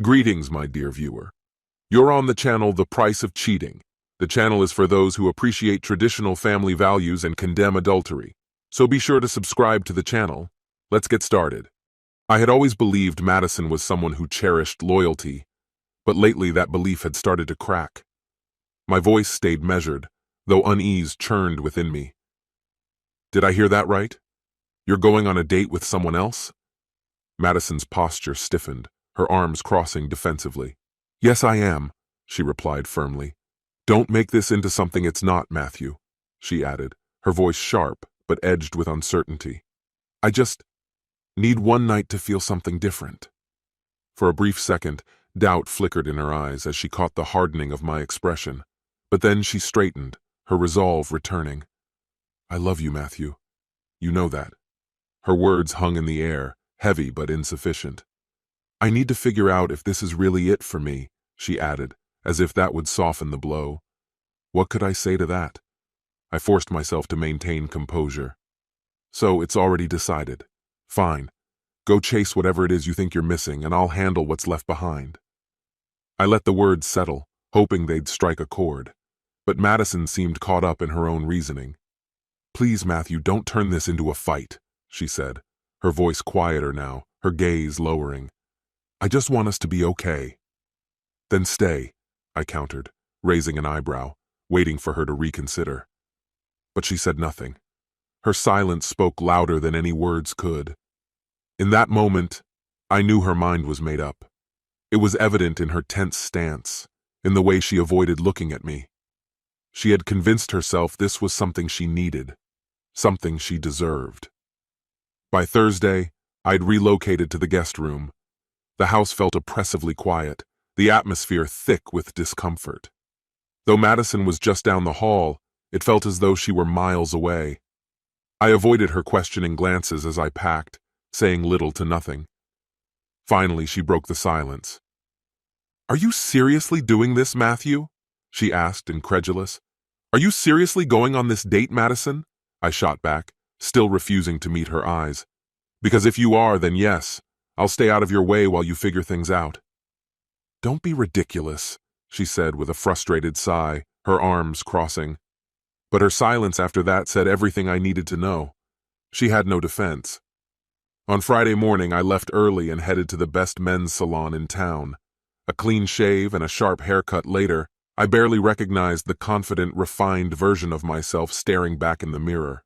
Greetings, my dear viewer. You're on the channel The Price of Cheating. The channel is for those who appreciate traditional family values and condemn adultery. So be sure to subscribe to the channel. Let's get started. I had always believed Madison was someone who cherished loyalty, but lately that belief had started to crack. My voice stayed measured, though unease churned within me. Did I hear that right? You're going on a date with someone else? Madison's posture stiffened, her arms crossing defensively. Yes, I am, she replied firmly. Don't make this into something it's not, Matthew, she added, her voice sharp but edged with uncertainty. I just need one night to feel something different. For a brief second, doubt flickered in her eyes as she caught the hardening of my expression, but then she straightened, her resolve returning. I love you, Matthew. You know that. Her words hung in the air, heavy but insufficient. I need to figure out if this is really it for me, she added, as if that would soften the blow. What could I say to that? I forced myself to maintain composure. So it's already decided. Fine. Go chase whatever it is you think you're missing, and I'll handle what's left behind. I let the words settle, hoping they'd strike a chord. But Madison seemed caught up in her own reasoning. Please, Matthew, don't turn this into a fight, she said, her voice quieter now, her gaze lowering. I just want us to be okay. Then stay, I countered, raising an eyebrow, waiting for her to reconsider. But she said nothing. Her silence spoke louder than any words could. In that moment, I knew her mind was made up. It was evident in her tense stance, in the way she avoided looking at me. She had convinced herself this was something she needed, something she deserved. By Thursday, I'd relocated to the guest room. The house felt oppressively quiet, the atmosphere thick with discomfort. Though Madison was just down the hall, it felt as though she were miles away. I avoided her questioning glances as I packed, saying little to nothing. Finally, she broke the silence. Are you seriously doing this, Matthew? She asked, incredulous. Are you seriously going on this date, Madison? I shot back, still refusing to meet her eyes. Because if you are, then yes, I'll stay out of your way while you figure things out. Don't be ridiculous, she said with a frustrated sigh, her arms crossing. But her silence after that said everything I needed to know. She had no defense. On Friday morning, I left early and headed to the best men's salon in town. A clean shave and a sharp haircut later, I barely recognized the confident, refined version of myself staring back in the mirror.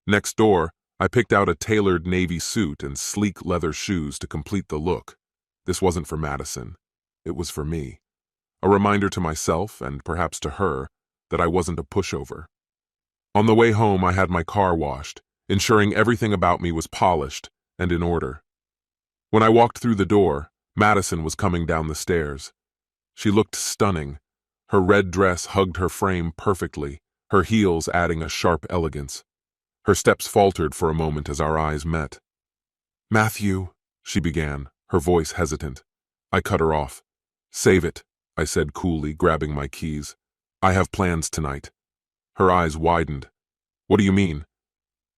Next door, I picked out a tailored navy suit and sleek leather shoes to complete the look. This wasn't for Madison. It was for me. A reminder to myself, and perhaps to her, that I wasn't a pushover. On the way home, I had my car washed, ensuring everything about me was polished and in order. When I walked through the door, Madison was coming down the stairs. She looked stunning. Her red dress hugged her frame perfectly, her heels adding a sharp elegance. Her steps faltered for a moment as our eyes met. Matthew, she began, her voice hesitant. I cut her off. Save it, I said coolly, grabbing my keys. I have plans tonight. Her eyes widened. What do you mean?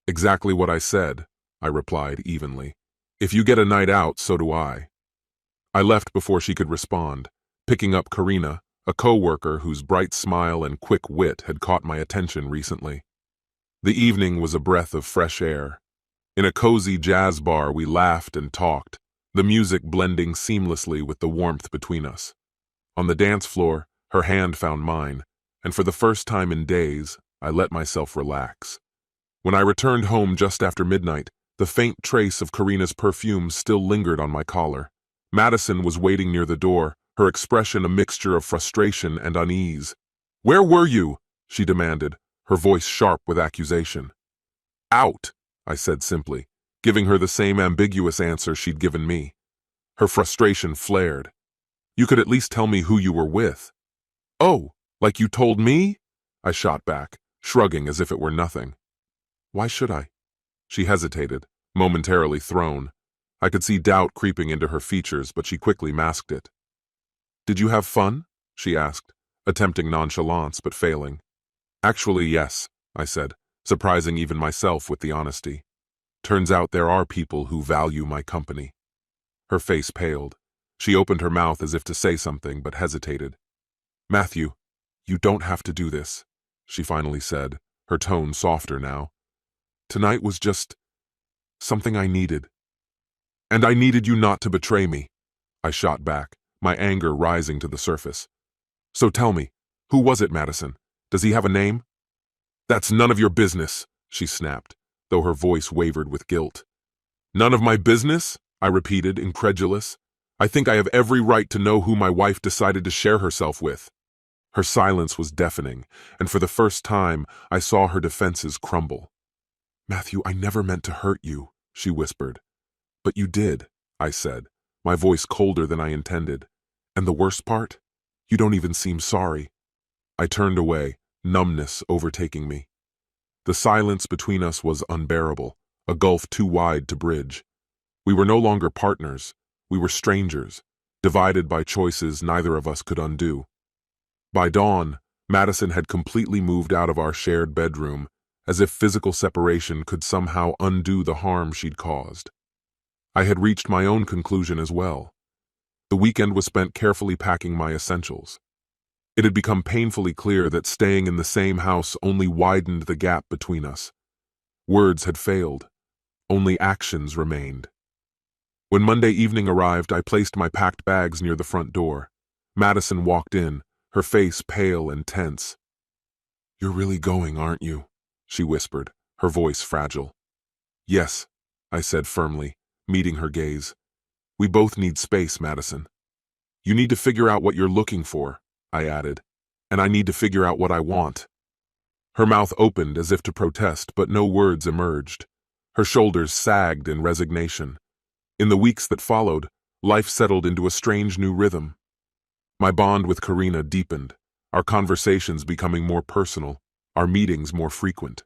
Exactly what I said, I replied evenly. If you get a night out, so do I. I left before she could respond, picking up Karina, a co-worker whose bright smile and quick wit had caught my attention recently. The evening was a breath of fresh air. In a cozy jazz bar, we laughed and talked, the music blending seamlessly with the warmth between us. On the dance floor, her hand found mine, and for the first time in days, I let myself relax. When I returned home just after midnight, the faint trace of Karina's perfume still lingered on my collar. Madison was waiting near the door, her expression a mixture of frustration and unease. Where were you? She demanded, her voice sharp with accusation. Out, I said simply, giving her the same ambiguous answer she'd given me. Her frustration flared. You could at least tell me who you were with. Oh, like you told me? I shot back, shrugging as if it were nothing. Why should I? She hesitated, momentarily thrown. I could see doubt creeping into her features, but she quickly masked it. Did you have fun? She asked, attempting nonchalance but failing. Actually, yes, I said, surprising even myself with the honesty. Turns out there are people who value my company. Her face paled. She opened her mouth as if to say something, but hesitated. "Matthew, you don't have to do this," she finally said, her tone softer now. "Tonight was just something I needed. And I needed you not to betray me," I shot back, my anger rising to the surface. "So tell me, who was it, Madison? Does he have a name?" "That's none of your business," she snapped, though her voice wavered with guilt. "None of my business?" I repeated, incredulous. "I think I have every right to know who my wife decided to share herself with." Her silence was deafening, and for the first time, I saw her defenses crumble. "Matthew, I never meant to hurt you," she whispered. "But you did," I said, my voice colder than I intended. "And the worst part? You don't even seem sorry." I turned away, numbness overtaking me. The silence between us was unbearable, a gulf too wide to bridge. We were no longer partners, we were strangers, divided by choices neither of us could undo. By dawn, Madison had completely moved out of our shared bedroom, as if physical separation could somehow undo the harm she'd caused. I had reached my own conclusion as well. The weekend was spent carefully packing my essentials. It had become painfully clear that staying in the same house only widened the gap between us. Words had failed. Only actions remained. When Monday evening arrived, I placed my packed bags near the front door. Madison walked in, her face pale and tense. "You're really going, aren't you?" she whispered, her voice fragile. "Yes," I said firmly, meeting her gaze. "We both need space, Madison." "You need to figure out what you're looking for," I added, "and I need to figure out what I want." Her mouth opened as if to protest, but no words emerged. Her shoulders sagged in resignation. In the weeks that followed, life settled into a strange new rhythm. My bond with Karina deepened, our conversations becoming more personal, our meetings more frequent.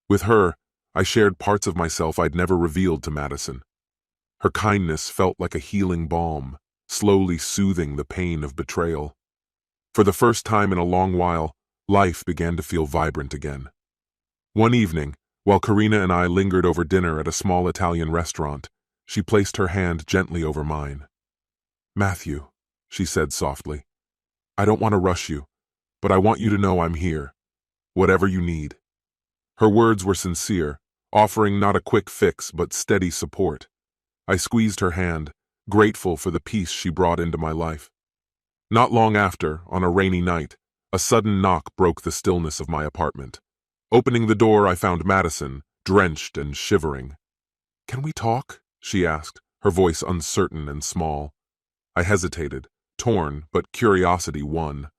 With her, I shared parts of myself I'd never revealed to Madison. Her kindness felt like a healing balm, slowly soothing the pain of betrayal. For the first time in a long while, life began to feel vibrant again. One evening, while Karina and I lingered over dinner at a small Italian restaurant, she placed her hand gently over mine. "Matthew," she said softly, "I don't want to rush you, but I want you to know I'm here, whatever you need." Her words were sincere, offering not a quick fix but steady support. I squeezed her hand, grateful for the peace she brought into my life. Not long after, on a rainy night, a sudden knock broke the stillness of my apartment. Opening the door, I found Madison, drenched and shivering. "Can we talk?" she asked, her voice uncertain and small. I hesitated, torn, but curiosity won.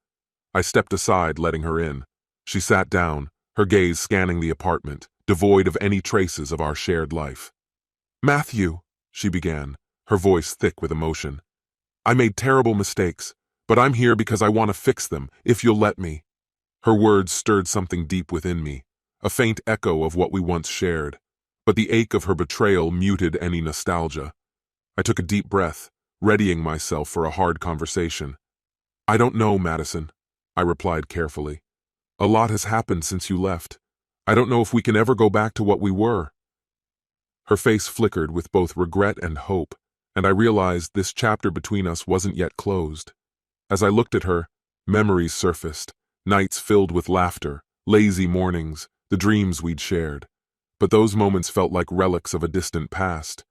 I stepped aside, letting her in. She sat down, her gaze scanning the apartment, devoid of any traces of our shared life. "Matthew," she began, her voice thick with emotion. "I made terrible mistakes, but I'm here because I want to fix them, if you'll let me." Her words stirred something deep within me, a faint echo of what we once shared, but the ache of her betrayal muted any nostalgia. I took a deep breath, readying myself for a hard conversation. "I don't know, Madison," I replied carefully. "A lot has happened since you left. I don't know if we can ever go back to what we were." Her face flickered with both regret and hope, and I realized this chapter between us wasn't yet closed. As I looked at her, memories surfaced, nights filled with laughter, lazy mornings, the dreams we'd shared. But those moments felt like relics of a distant past.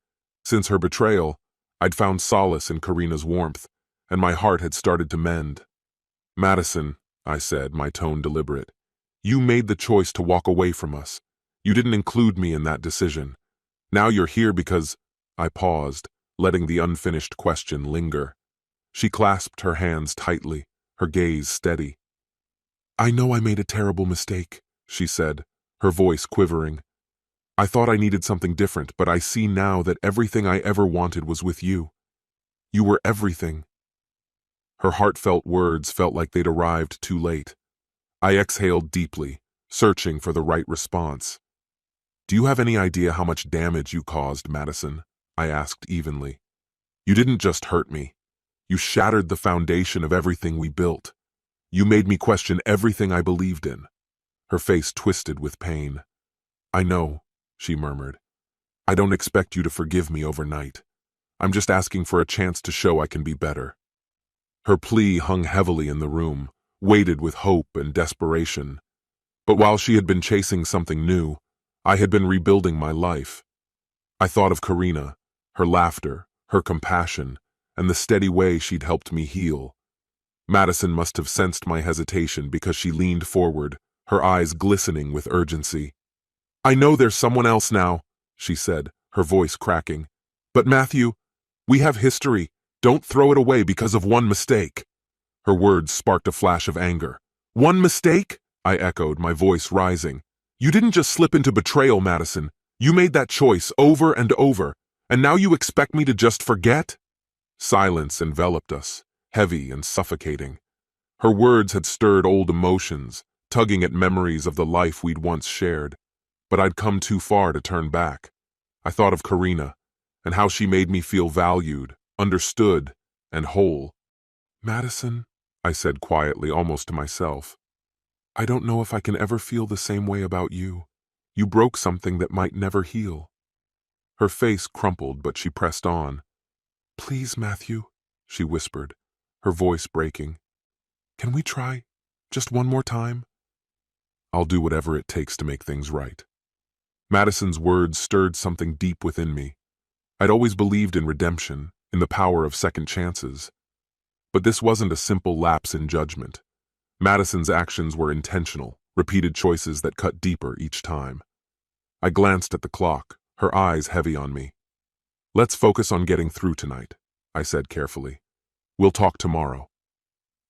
Since her betrayal, I'd found solace in Karina's warmth, and my heart had started to mend. "Madison," I said, my tone deliberate, "you made the choice to walk away from us. You didn't include me in that decision. Now you're here because—" I paused, letting the unfinished question linger. She clasped her hands tightly, her gaze steady. "I know I made a terrible mistake," she said, her voice quivering. "I thought I needed something different, but I see now that everything I ever wanted was with you. You were everything." Her heartfelt words felt like they'd arrived too late. I exhaled deeply, searching for the right response. "Do you have any idea how much damage you caused, Madison?" I asked evenly. "You didn't just hurt me. You shattered the foundation of everything we built. You made me question everything I believed in." Her face twisted with pain. "I know," she murmured. "I don't expect you to forgive me overnight. I'm just asking for a chance to show I can be better." Her plea hung heavily in the room, weighted with hope and desperation. But while she had been chasing something new, I had been rebuilding my life. I thought of Karina, her laughter, her compassion, and the steady way she'd helped me heal. Madison must have sensed my hesitation because she leaned forward, her eyes glistening with urgency. "I know there's someone else now," she said, her voice cracking. "But Matthew, we have history. Don't throw it away because of one mistake." Her words sparked a flash of anger. "One mistake?" I echoed, my voice rising. "You didn't just slip into betrayal, Madison. You made that choice over and over, and now you expect me to just forget?" Silence enveloped us, heavy and suffocating. Her words had stirred old emotions, tugging at memories of the life we'd once shared. But I'd come too far to turn back. I thought of Karina, and how she made me feel valued, understood, and whole. "Madison," I said quietly, almost to myself, "I don't know if I can ever feel the same way about you. You broke something that might never heal." Her face crumpled, but she pressed on. "Please, Matthew," she whispered, her voice breaking. "Can we try? Just one more time?" "I'll do whatever it takes to make things right." Madison's words stirred something deep within me. I'd always believed in redemption, in the power of second chances. But this wasn't a simple lapse in judgment. Madison's actions were intentional, repeated choices that cut deeper each time. I glanced at the clock, her eyes heavy on me. "Let's focus on getting through tonight," I said carefully. "We'll talk tomorrow."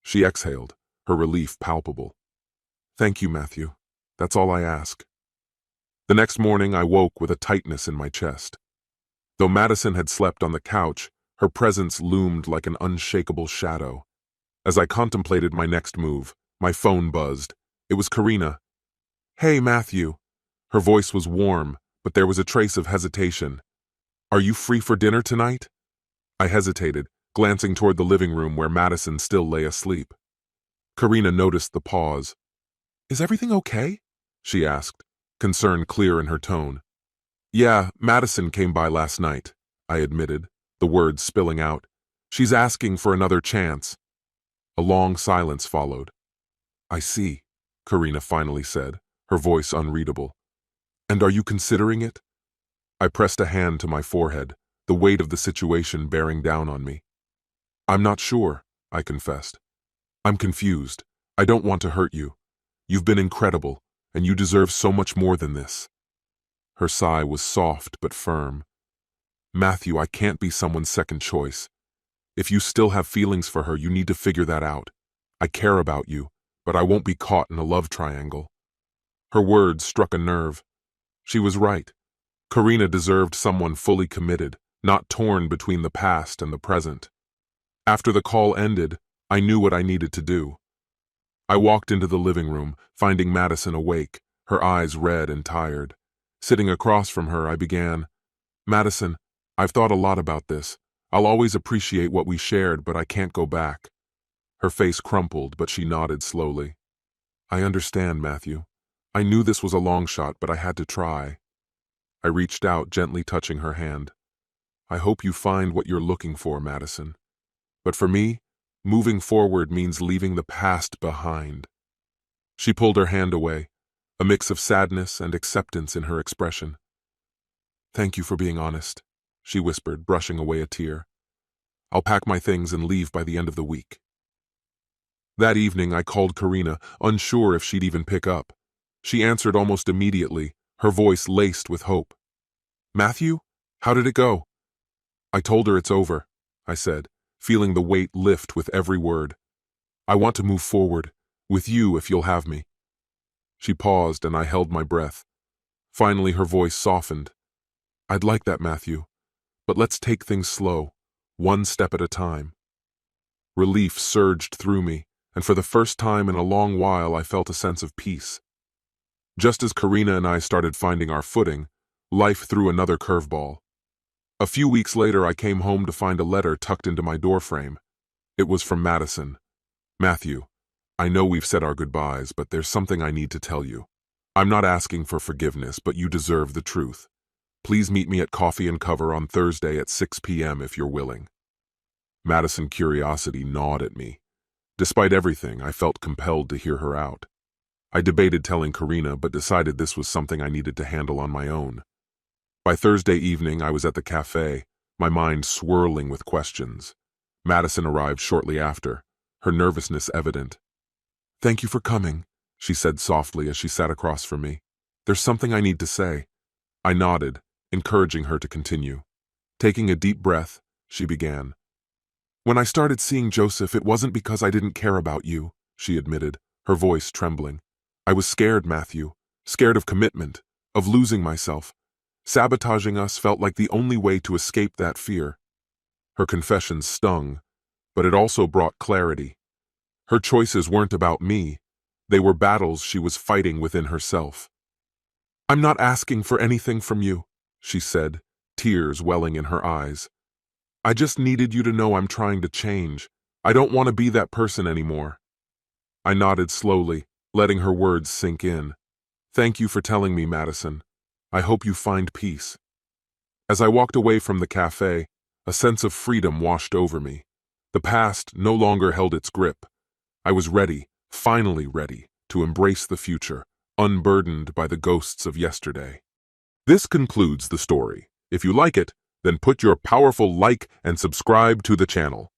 She exhaled, her relief palpable. "Thank you, Matthew. That's all I ask." The next morning I woke with a tightness in my chest. Though Madison had slept on the couch, her presence loomed like an unshakable shadow. As I contemplated my next move, my phone buzzed. It was Karina. "Hey, Matthew." Her voice was warm, but there was a trace of hesitation. "Are you free for dinner tonight?" I hesitated, glancing toward the living room where Madison still lay asleep. Karina noticed the pause. "Is everything okay?" she asked, concern clear in her tone. "Yeah, Madison came by last night," I admitted, the words spilling out. "She's asking for another chance." A long silence followed. "I see," Karina finally said, her voice unreadable. "And are you considering it?" I pressed a hand to my forehead, the weight of the situation bearing down on me. "I'm not sure," I confessed. "I'm confused. I don't want to hurt you. You've been incredible, and you deserve so much more than this." Her sigh was soft but firm. "Matthew, I can't be someone's second choice. If you still have feelings for her, you need to figure that out. I care about you, but I won't be caught in a love triangle." Her words struck a nerve. She was right. Karina deserved someone fully committed, not torn between the past and the present. After the call ended, I knew what I needed to do. I walked into the living room, finding Madison awake, her eyes red and tired. Sitting across from her, I began, "Madison, I've thought a lot about this. I'll always appreciate what we shared, but I can't go back." Her face crumpled, but she nodded slowly. "I understand, Matthew. I knew this was a long shot, but I had to try." I reached out, gently touching her hand. "I hope you find what you're looking for, Madison. But for me, moving forward means leaving the past behind." She pulled her hand away, a mix of sadness and acceptance in her expression. "Thank you for being honest," she whispered, brushing away a tear. "I'll pack my things and leave by the end of the week." That evening I called Karina, unsure if she'd even pick up. She answered almost immediately, her voice laced with hope. "Matthew, how did it go?" "I told her it's over," I said, feeling the weight lift with every word. "I want to move forward, with you if you'll have me." She paused and I held my breath. Finally her voice softened. "I'd like that, Matthew, but let's take things slow, one step at a time." Relief surged through me, and for the first time in a long while I felt a sense of peace. Just as Karina and I started finding our footing, life threw another curveball. A few weeks later I came home to find a letter tucked into my doorframe. It was from Madison. "Matthew, I know we've said our goodbyes, but there's something I need to tell you. I'm not asking for forgiveness, but you deserve the truth. Please meet me at Coffee and Cover on Thursday at 6 p.m. if you're willing. Madison Curiosity gnawed at me. Despite everything, I felt compelled to hear her out. I debated telling Karina, but decided this was something I needed to handle on my own. By Thursday evening, I was at the cafe, my mind swirling with questions. Madison arrived shortly after, her nervousness evident. "Thank you for coming," she said softly as she sat across from me. "There's something I need to say." I nodded, encouraging her to continue. Taking a deep breath, she began. "When I started seeing Joseph, it wasn't because I didn't care about you," she admitted, her voice trembling. "I was scared, Matthew, scared of commitment, of losing myself. Sabotaging us felt like the only way to escape that fear." Her confession stung, but it also brought clarity. Her choices weren't about me. They were battles she was fighting within herself. "I'm not asking for anything from you," she said, tears welling in her eyes. "I just needed you to know I'm trying to change. I don't want to be that person anymore." I nodded slowly, letting her words sink in. "Thank you for telling me, Madison. I hope you find peace." As I walked away from the cafe, a sense of freedom washed over me. The past no longer held its grip. I was ready, finally ready, to embrace the future, unburdened by the ghosts of yesterday. This concludes the story. If you like it, then put your powerful like and subscribe to the channel.